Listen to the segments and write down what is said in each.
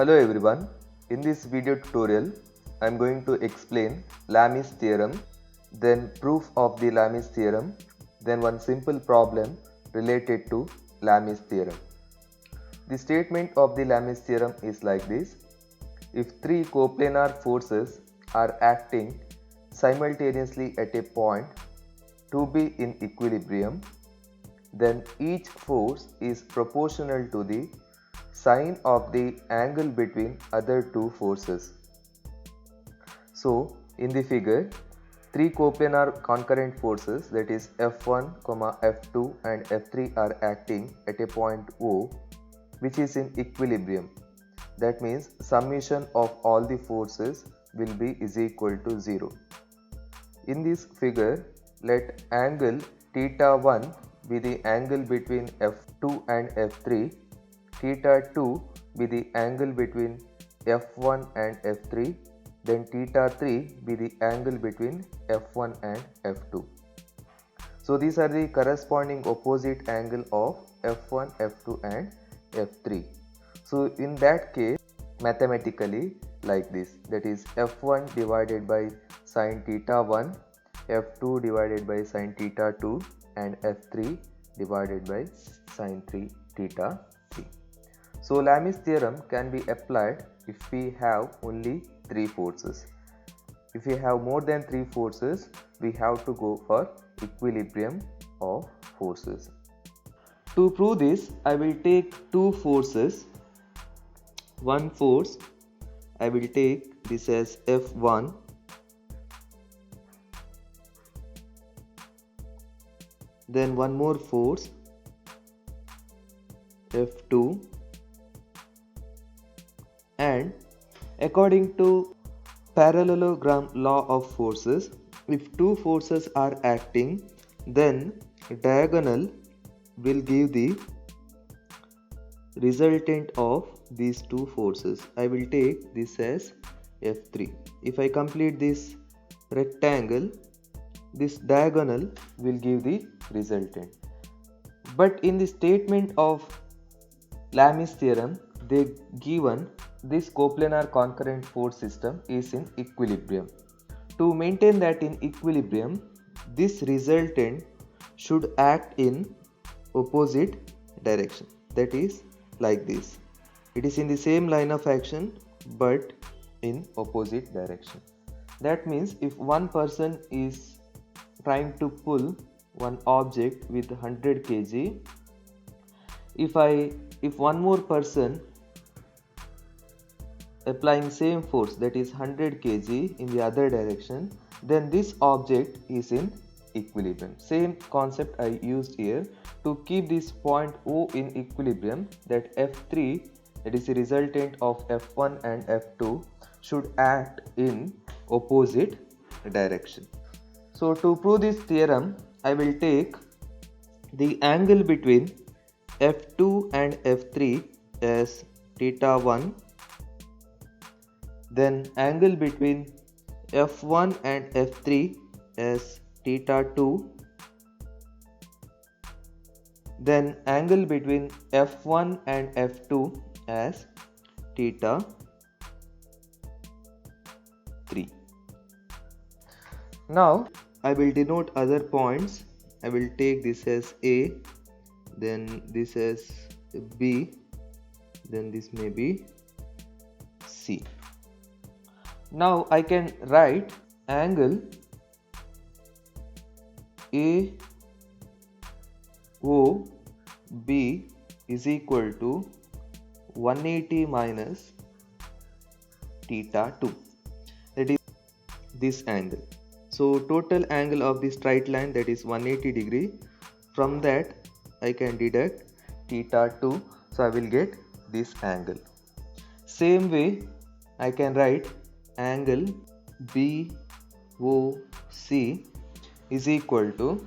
Hello everyone. In this video tutorial, I am going to explain Lami's theorem, then proof of the Lami's theorem, then one simple problem related to Lami's theorem. The statement of the Lami's theorem is like this. If three coplanar forces are acting simultaneously at a point to be in equilibrium, then each force is proportional to the sine of the angle between other two forces. So, in the figure, three coplanar concurrent forces, that is F1, F2 and F3 are acting at a point O which is in equilibrium. That means summation of all the forces will be is equal to 0. In this figure, let angle theta 1 be the angle between F2 and F3, theta 2 be the angle between F1 and F3, then theta 3 be the angle between F1 and F2. So these are the corresponding opposite angle of F1, F2 and F3. So in that case, mathematically like this, that is F1 divided by sine theta 1, F2 divided by sine theta 2 and F3 divided by sine 3 theta 3. So Lami's theorem can be applied if we have only three forces. If we have more than three forces, we have to go for equilibrium of forces. To prove this, I will take two forces. One force, I will take this as F1, then one more force F2, and according to parallelogram law of forces, if two forces are acting, then diagonal will give the resultant of these two forces. I will take this as F3. If I complete this rectangle, this diagonal will give the resultant. But in the statement of Lami's theorem, they given this coplanar concurrent force system is in equilibrium. To maintain that in equilibrium, this resultant should act in opposite direction. That is like this. It is in the same line of action but in opposite direction. That means if one person is trying to pull one object with 100 kg, if one more person applying same force, that is 100 kg in the other direction, then this object is in equilibrium. Same concept I used here to keep this point O in equilibrium, that F3, that is the resultant of F1 and F2, should act in opposite direction. So to prove this theorem, I will take the angle between F2 and F3 as theta 1, then angle between F1 and F3 as theta 2, then angle between F1 and F2 as theta 3. Now I will denote other points. I will take this as A, then this as B, then this may be C. Now I can write angle AOB is equal to 180 minus theta 2. That is this angle. So total angle of this straight line, that is 180 degree. From that I can deduct theta 2. So I will get this angle. Same way I can write angle BOC is equal to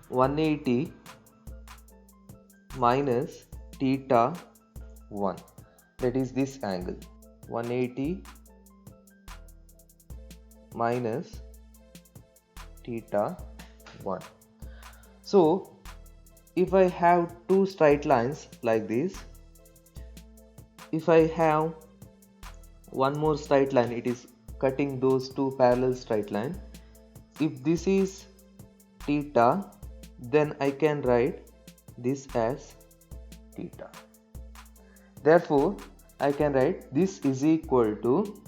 180 minus theta 1. That is this angle. 180 minus theta 1. So if I have two straight lines like this, if I have one more straight line, it is cutting those two parallel straight line. If this is theta, then I can write this as theta. Therefore, I can write this is equal to,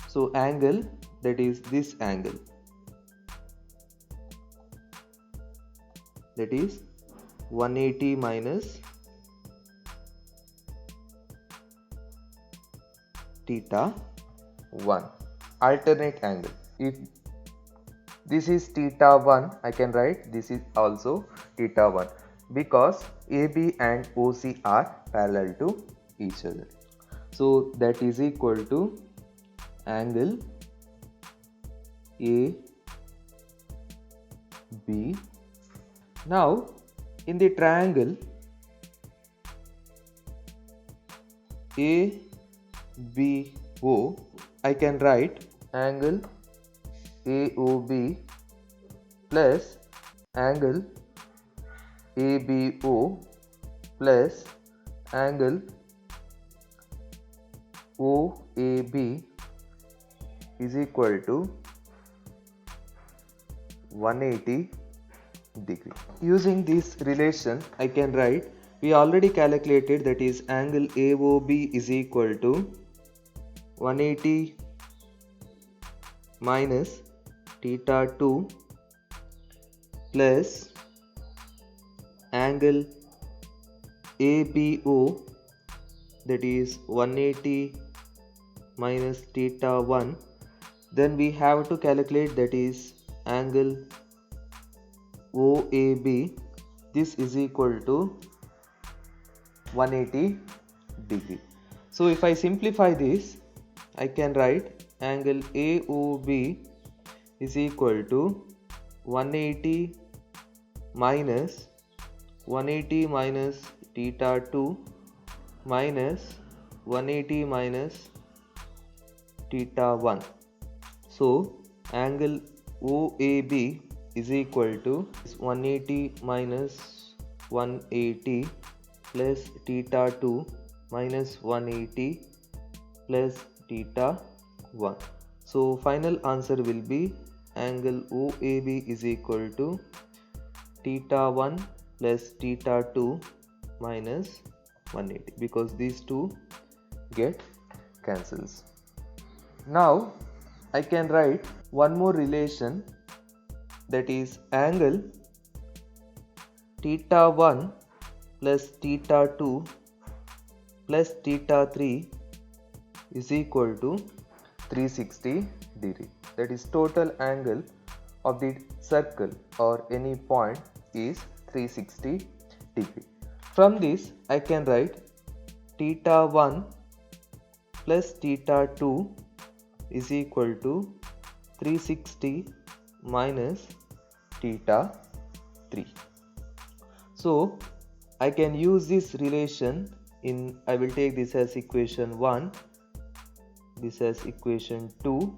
so angle, that is this angle, that is 180 minus theta 1, alternate angle. If this is theta 1, I can write this is also theta 1, because AB and OC are parallel to each other. So that is equal to angle AB. Now in the triangle ABO, I can write angle AOB plus angle ABO plus angle OAB is equal to 180 degree. Using this relation, I can write, we already calculated, that is angle AOB is equal to 180 minus theta 2 plus angle ABO, that is 180 minus theta 1. Then we have to calculate, that is angle OAB, this is equal to 180 degree. So if I simplify this, I can write angle AOB is equal to 180 minus theta 2 minus 180 minus theta 1. So angle OAB is equal to 180 minus 180 plus theta 2 minus 180 plus theta 1. So final answer will be angle OAB is equal to theta 1 plus theta 2 minus 180, because these two get cancels. Now I can write one more relation, that is angle theta 1 plus theta 2 plus theta 3 is equal to 360 degree. That is total angle of the circle or any point is 360 degree. From this I can write theta 1 plus theta 2 is equal to 360 minus theta 3. So I can use this relation in, I will take this as equation 1, this as equation 2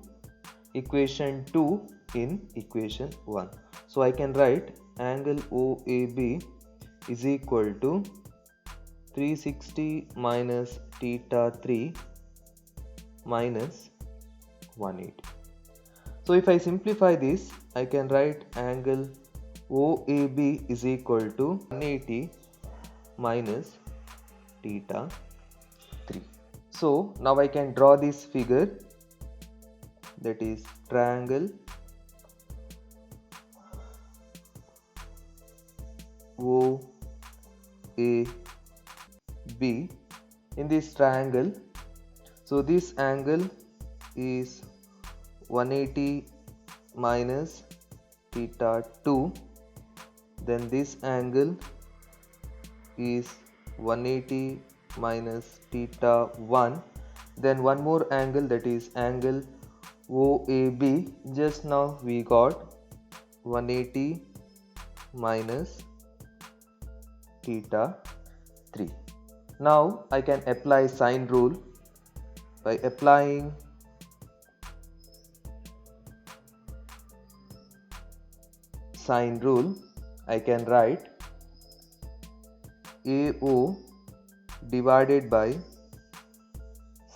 in equation 1. So I can write angle OAB is equal to 360 minus theta 3 minus 180. So if I simplify this, I can write angle OAB is equal to 180 minus theta 3. So now I can draw this figure, that is triangle OAB. In this triangle, so this angle is 180 minus theta 2, then this angle is 180 minus theta 1, then one more angle, that is angle OAB. Just now we got 180 minus theta 3. Now I can apply sine rule. By applying sine rule, I can write AO divided by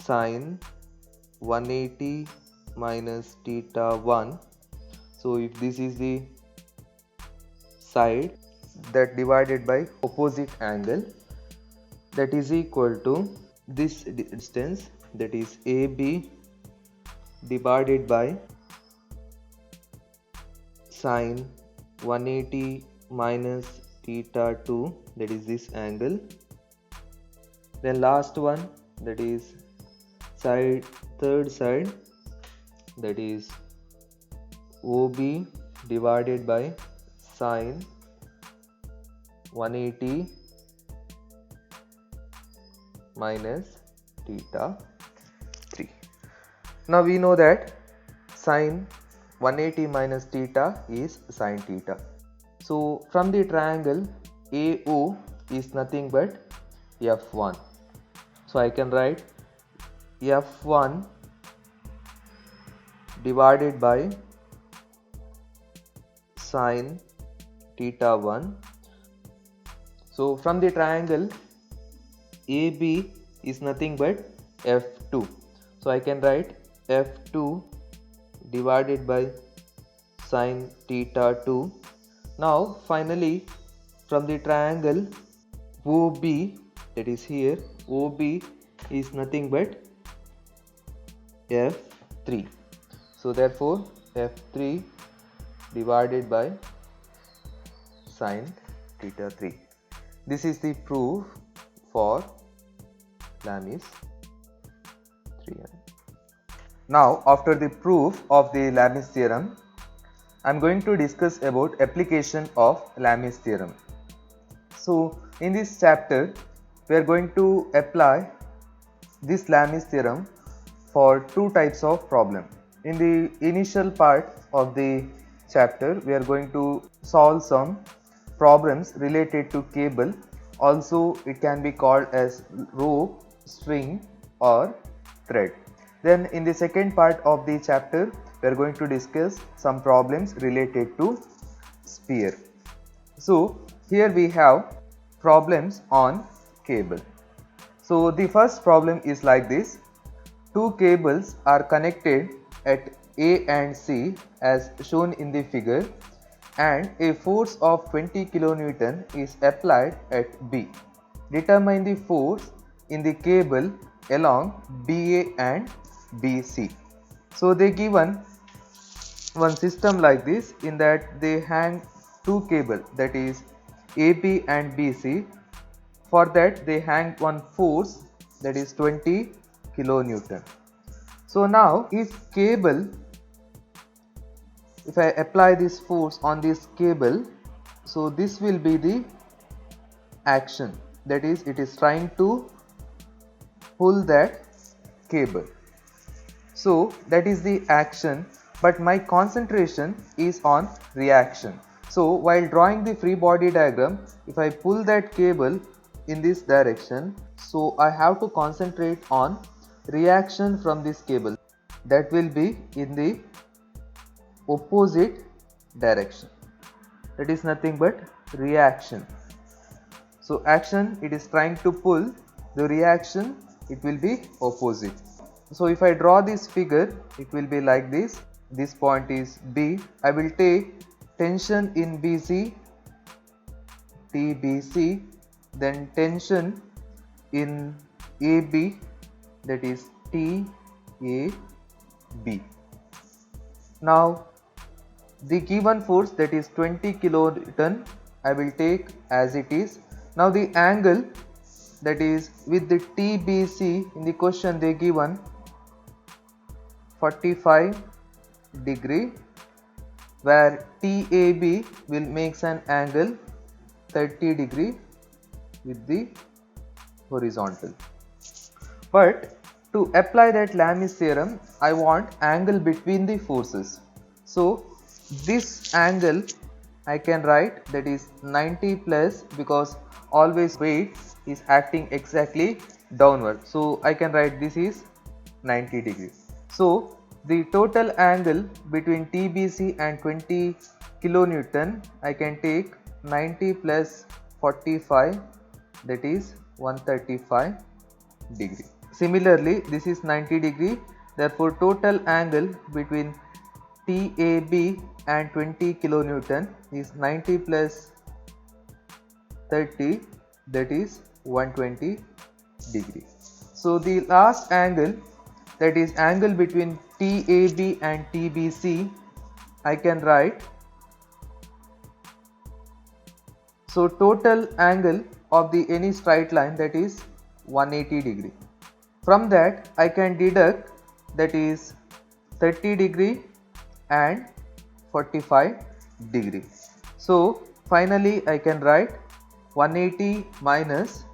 sine 180 minus theta 1. So if this is the side that divided by opposite angle, that is equal to this distance, that is AB divided by sine 180 minus theta 2, that is this angle. Then last one, that is third side, that is OB divided by sine 180 minus theta 3. Now we know that sine 180 minus theta is sine theta. So from the triangle AO is nothing but F1. So I can write F1 divided by sine theta 1. So from the triangle AB is nothing but F2. So I can write F2 divided by sine theta 2. Now finally from the triangle OB, that is here, OB is nothing but F3. So therefore F3 divided by sine theta 3. This is the proof for Lami's theorem. Now after the proof of the Lami's theorem, I am going to discuss about application of Lami's theorem. So in this chapter we are going to apply this Lami's theorem for two types of problem. In the initial part of the chapter we are going to solve some problems related to cable. Also it can be called as rope, string or thread. Then in the second part of the chapter we are going to discuss some problems related to sphere. So here we have problems on cable. So the first problem is like this. Two cables are connected at A and C as shown in the figure, and a force of 20 kN is applied at B. Determine the force in the cable along BA and BC. So they given one system like this, in that they hang two cables, that is AB and BC. For that they hang one force, that is 20 kN. So now if I apply this force on this cable, so this will be the action, that is it is trying to pull that cable. So that is the action, but my concentration is on reaction. So while drawing the free body diagram, if I pull that cable in this direction, so I have to concentrate on reaction from this cable, that will be in the opposite direction, that is nothing but reaction. So action, it is trying to pull, the reaction, it will be opposite. So if I draw this figure, it will be like this. This point is B. I will take tension in BC, TBC, then tension in AB, that is TAB. Now the given force, that is 20 kilonewton, I will take as it is. Now the angle, that is with the TBC, in the question they given 45 degree, where TAB will makes an angle 30 degree with the horizontal. But to apply that Lami's theorem, I want angle between the forces. So this angle I can write, that is 90 plus, because always weight is acting exactly downward. So I can write this is 90 degrees. So the total angle between TBC and 20 kilonewton, I can take 90 plus 45, that is 135 degree. Similarly, this is 90 degree. Therefore, total angle between TAB and 20 kilonewton is 90 plus 30, that is 120 degree. So the last angle, that is angle between TAB and TBC, I can write. So total angle of the any straight line, that is 180 degree. From that I can deduct, that is 30 degree and 45 degree. So finally I can write 180 minus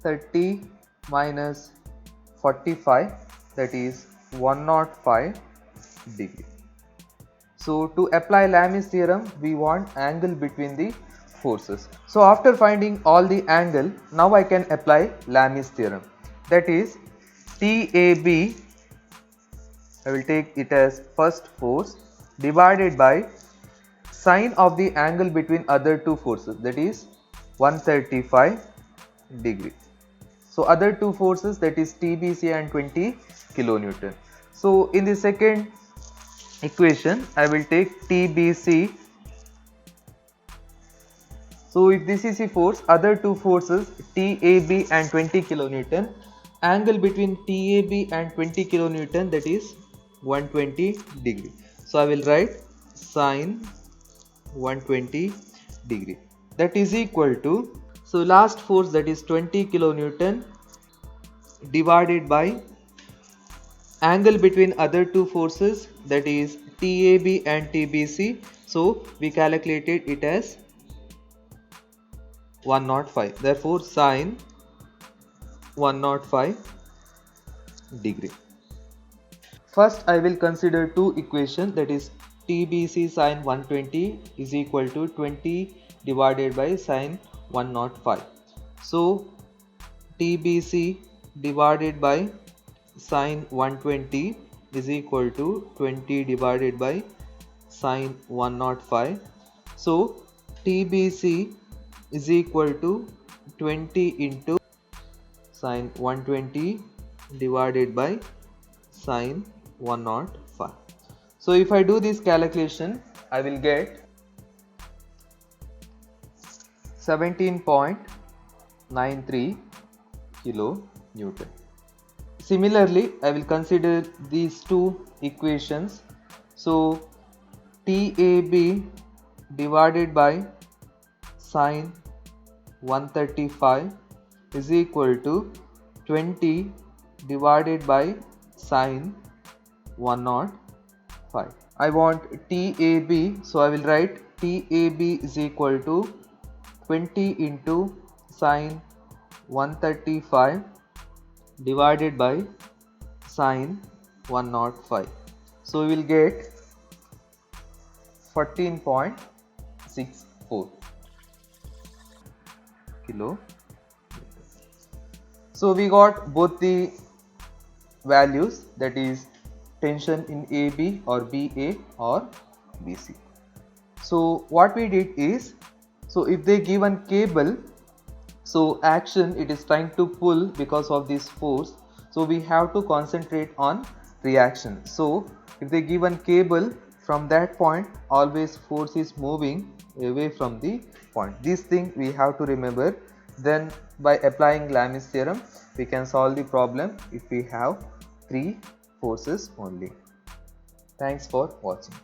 30 minus 45, that is 105 degree. So to apply Lami's theorem, we want angle between the forces. So after finding all the angle, now I can apply Lami's theorem. That is TAB, I will take it as first force, divided by sine of the angle between other two forces, that is 135 degree. So other two forces, that is TBC and 20 kilonewton. So in the second equation I will take TBC. So if this is the force, other two forces TAB and 20 kilonewton, angle between TAB and 20 kilonewton, that is 120 degree. So I will write sine 120 degree, that is equal to, so last force, that is 20 kilonewton divided by angle between other two forces, that is TAB and TBC. So we calculated it as 105. Therefore sine 105 degree. First I will consider two equations, that is TBC sine 120 is equal to 20 divided by sine 105. So TBC divided by sine 120 is equal to 20 divided by sine 105. So TBC is equal to 20 into sine 120 divided by sine 105. So if I do this calculation, I will get 17.93 kilonewton. Similarly, I will consider these two equations. So TAB divided by sine 135 is equal to 20 divided by sine 105. I want TAB, so I will write TAB is equal to 20 into sine 135 divided by sine 105. So we will get 14.64 kilo. So we got both the values, that is tension in AB or BA or BC. So what we did is, so if they given cable, so action it is trying to pull because of this force, so we have to concentrate on reaction. So if they given cable, from that point always force is moving away from the point. This thing we have to remember. Then by applying Lami's theorem we can solve the problem if we have three forces only. Thanks for watching.